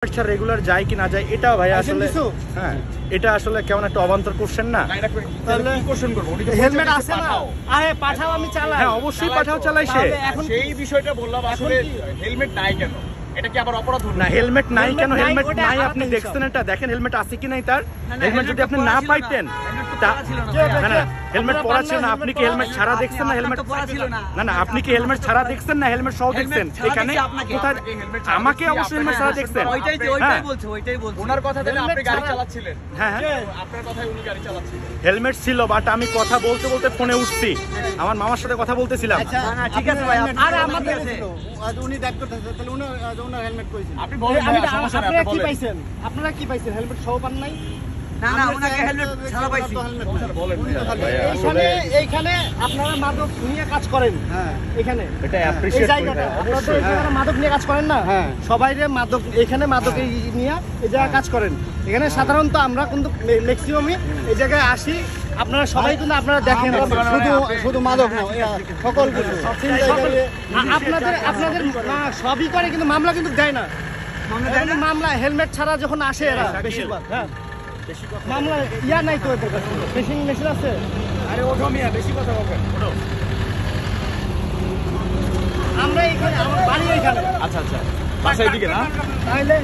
আচ্ছা রেগুলার যায় কি না যায় এটাও ভাই আসলে হ্যাঁ এটা আসলে কেমন একটা অবান্তর কোশ্চেন না। তাহলে কোশ্চেন করব হেলমেট আছে না? আরে পাঠাও, আমি চালাই। হ্যাঁ অবশ্যই পাঠাও চালাই সে। এখন সেই বিষয়টা বললাম আসলে হেলমেট নাই কেন, এটা কি আবার অপরাধ হলো? না হেলমেট নাই কেন, হেলমেট নাই আপনি দেখছেন এটা দেখেন হেলমেট আছে কি নাই তার। হেলমেট যদি আপনি না পাইতেন হেলমেট পরা ছিল না, আপনি কি হেলমেট ছাড়া দেখছেন না? হেলমেট না না আপনি কি হেলমেট ছাড়া দেখছেন না হেলমেট সহ দেখছেন? এখানে কোথায় আমাকে অবশ্যই হেলমেট ছাড়া দেখছেন। ওইটাই বলছি ওনার কথা দিলে আপনি গাড়ি চালাচ্ছিলেন। হ্যাঁ হ্যাঁ আপনার কথাই উনি গাড়ি চালাচ্ছিলেন। হেলমেট ছিল বাট আমি কথা বলতে বলতে ফোনে উঠছি, আমার মামার সাথে কথা বলতেছিলাম। ঠিক আছে ভাই, আর আমাদের উনি ড্রাইভ করতেছে, তাহলে ওনার হেলমেট কইছেন। আপনি বলেন আপনারা কি পাইছেন? আপনারা কি পাইছেন? হেলমেট সহ পান নাই? না না, ওনাকে হেলমেট ছাড়া পাইছি। এইখানে আপনারা মাদক নিয়ে কাজ করেন। হ্যাঁ এখানে এটা এই অ্যাপ্রিশিয়েট জায়গাটা আপনাদের এখানে মাদক নিয়ে কাজ করেন না? হ্যাঁ। সবাই রে মাদক এখানে মাদক নিয়ে এই জায়গায় কাজ করেন। এখানে সাধারণত আমরা কিন্তু ম্যাক্সিমামই এই জায়গায় আসি, আপনারা সবাই কিন্তু আপনারা দেখেন শুধু মাদক না, সকল কিছু আপনাদের না সবই করে কিন্তু মামলা কিন্তু দেয় না। মামলা হেলমেট ছাড়া যখন আসে এরা বেশিরভাগ মামলা ইয়া নাই তো এদের কাছে মেশিন আছে। আরে ওঠো মিয়া, বেশি কথা বলবেন। ওঠো। আমরা এখানে আমার বাড়ি এখানে। আচ্ছা আচ্ছা, বাসায় দিকে না তাহলে